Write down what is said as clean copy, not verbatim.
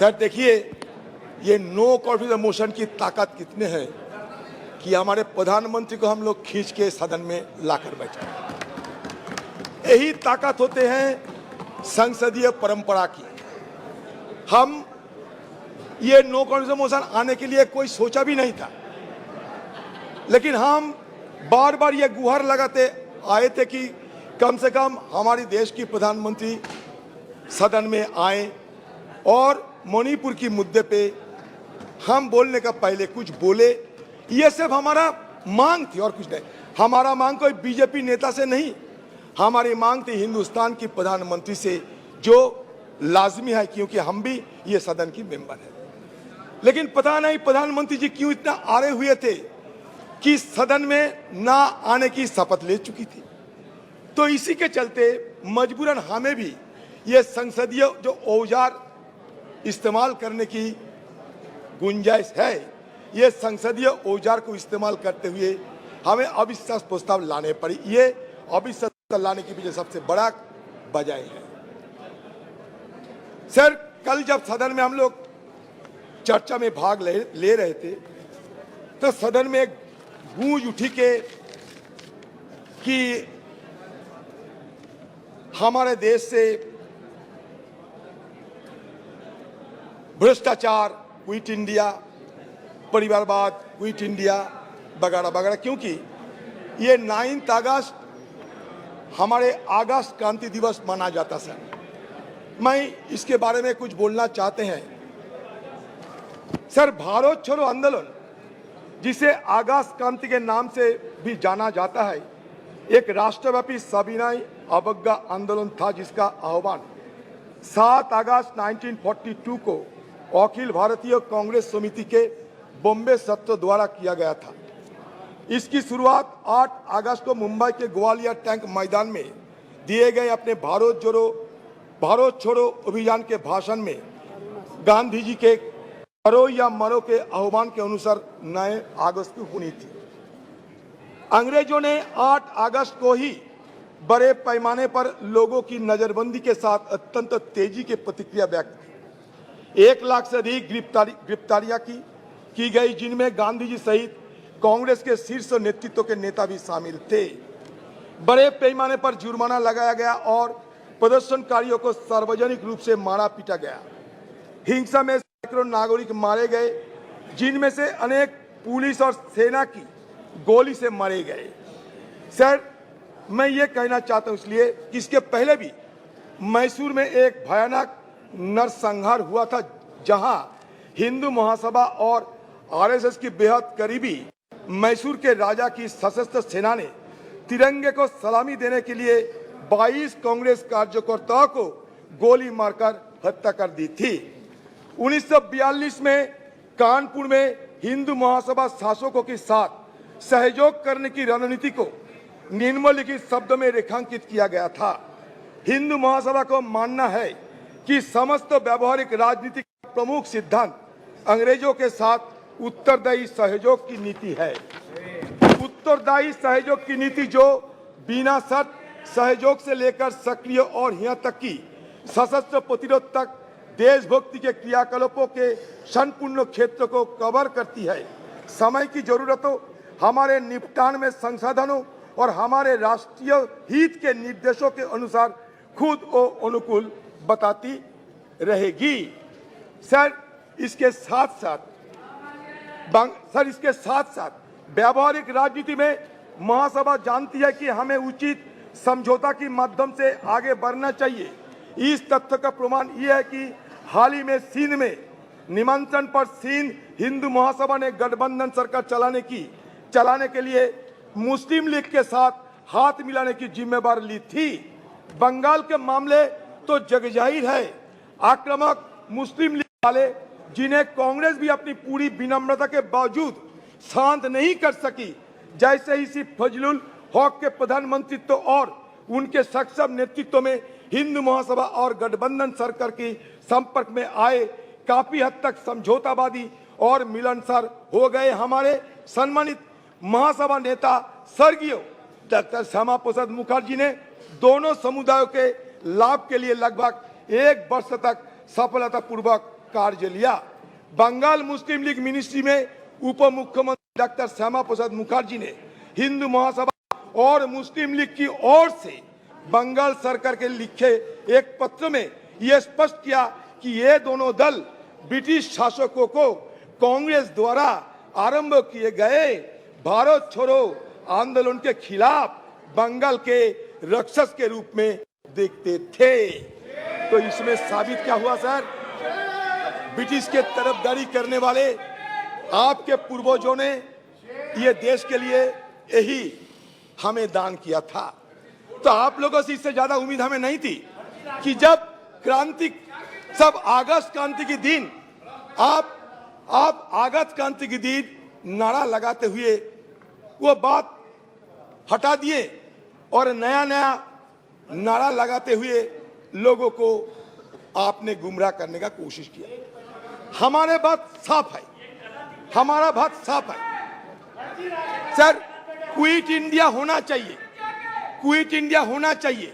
Sir देखिए, ये no confidence motion की ताकत कितने है कि हमारे प्रधानमंत्री को हम लोग खींच के सदन में लाकर बैठा। यही ताकत होते हैं संसदीय परंपरा की। हम ये नो कॉन्फिडेंस मोशन आने के लिए कोई सोचा भी नहीं था, लेकिन हम बार बार ये गुहार लगाते आए थे कि कम से कम हमारे देश की प्रधानमंत्री सदन में आए और मणिपुर की मुद्दे पे हम बोलने का पहले कुछ बोले। ये सिर्फ हमारा मांग थी और कुछ नहीं। हमारा मांग कोई बीजेपी नेता से नहीं, हमारी मांग थी हिंदुस्तान की प्रधानमंत्री से, जो लाजमी है क्योंकि हम भी ये सदन की मेंबर है। लेकिन पता नहीं प्रधानमंत्री जी क्यों इतना आड़े हुए थे कि सदन में ना आने की शपथ ले चुकी थी। तो इसी के चलते मजबूरन हमें भी ये संसदीय जो औजार इस्तेमाल करने की गुंजाइश है, ये संसदीय औजार को इस्तेमाल करते हुए हमें अविश्वास प्रस्ताव लाने पड़ी। ये अविश्वास लाने के पीछे सबसे बड़ा वजह है। सर, कल जब सदन में हम लोग चर्चा में भाग ले रहे थे तो सदन में एक गूंज उठी कि हमारे देश से भ्रष्टाचार, क्विट इंडिया, परिवारवाद, क्विट इंडिया वगैरह वगैरह, क्योंकि ये 9 अगस्त हमारे अगस्त क्रांति दिवस माना जाता सर। मैं इसके बारे में कुछ बोलना चाहते हैं। सर, भारत छोड़ो आंदोलन, जिसे अगस्त क्रांति के नाम से भी जाना जाता है, एक राष्ट्रव्यापी सविनय अवज्ञा आंदोलन था जिसका आह्वान 7 अगस्त 1942 को अखिल भारतीय कांग्रेस समिति के बॉम्बे सत्र द्वारा किया गया था। इसकी शुरुआत 8 अगस्त को मुंबई के ग्वालियर टैंक मैदान में दिए गए अपने भारत छोड़ो अभियान के भाषण में गांधी जी के करो या मरो के आह्वान के अनुसार 9 अगस्त को हुई थी। अंग्रेजों ने 8 अगस्त को ही बड़े पैमाने पर लोगों की नजरबंदी के साथ अत्यंत तेजी की प्रतिक्रिया व्यक्त की। 1 लाख से अधिक गिरफ्तारियां की गई, जिनमें गांधी जी सहित कांग्रेस के शीर्ष नेतृत्व के नेता भी शामिल थे। बड़े पैमाने पर जुर्माना लगाया गया और प्रदर्शनकारियों को सार्वजनिक रूप से मारा पीटा गया। हिंसा में सैकड़ों नागरिक मारे गए, जिनमें से अनेक पुलिस और सेना की गोली से मारे गए। सर, मैं ये कहना चाहता हूं इसलिए कि इसके पहले भी मैसूर में एक भयानक नरसंहार हुआ था, जहां हिंदू महासभा और आरएसएस की बेहद करीबी मैसूर के राजा की सशस्त्र सेना ने तिरंगे को सलामी देने के लिए 22 कांग्रेस कार्यकर्ताओं को गोली मारकर हत्या कर दी थी। 1942 में कानपुर में हिंदू महासभा शासकों के साथ सहयोग करने की रणनीति को निम्नलिखित शब्दों में रेखांकित किया गया था। हिंदू महासभा को मानना है कि समस्त व्यवहारिक राजनीति का प्रमुख सिद्धांत अंग्रेजों के साथ उत्तरदायी सहयोग की नीति है। उत्तरदायी सहयोग की नीति जो बिना शर्त सहयोग से लेकर सक्रिय और यहाँ तक कि सशस्त्र प्रतिरोध तक देशभक्ति के क्रियाकलापों के संपूर्ण क्षेत्र को कवर करती है। समय की जरूरतों, हमारे निपटान में संसाधनों और हमारे राष्ट्रीय हित के निर्देशों के अनुसार खुद को अनुकूल बताती रहेगी। सर, इसके साथ साथ व्यावहारिक राजनीति में महासभा जानती है कि हमें उचित समझौता के माध्यम से आगे बढ़ना चाहिए। इस तथ्य का प्रमाण यह है कि हाल ही में सिंध में निमंत्रण पर सिंध हिंदू महासभा ने गठबंधन सरकार चलाने के लिए मुस्लिम लीग के साथ हाथ मिलाने की जिम्मेदारी ली थी। बंगाल के मामले तो जगजाहिर है। आक्रामक मुस्लिम लीग वाले, जिन्हें कांग्रेस भी अपनी पूरी विनम्रता के बावजूद शांत नहीं कर सकी, जैसे इसी फजलुल हक के प्रधानमंत्रित्व और उनके सक्षम नेतृत्व में हिंदू महासभा और गठबंधन सरकार के संपर्क में आए, काफी हद तक समझौतावादी और मिलनसार हो गए। हमारे सम्मानित महासभा नेता स्वर्गीय डॉक्टर श्यामा प्रसाद मुखर्जी ने दोनों समुदायों के लाभ के लिए लगभग 1 वर्ष तक सफलतापूर्वक कार्य लिया। बंगाल मुस्लिम लीग मिनिस्ट्री में उप मुख्यमंत्री डॉक्टर श्यामा प्रसाद मुखर्जी ने हिंदू महासभा और मुस्लिम लीग की ओर से बंगाल सरकार के लिखे एक पत्र में यह स्पष्ट किया कि ये दोनों दल ब्रिटिश शासकों को कांग्रेस द्वारा आरंभ किए गए भारत छोड़ो आंदोलन के खिलाफ बंगाल के राक्षस के रूप में देखते थे। तो इसमें साबित क्या हुआ सर? ब्रिटिश के तरफदारी करने वाले आपके पूर्वजों ने ये देश के लिए यही हमें दान किया था। तो आप लोगों से इससे ज्यादा उम्मीद हमें नहीं थी कि जब क्रांति सब अगस्त क्रांति के दिन आप अगस्त क्रांति के दिन नारा लगाते हुए वो बात हटा दिए और नया नया नारा लगाते हुए लोगों को आपने गुमराह करने का कोशिश किया। हमारे बात साफ है, हमारा बात साफ है सर, क्विट इंडिया होना चाहिए, क्विट इंडिया होना चाहिए।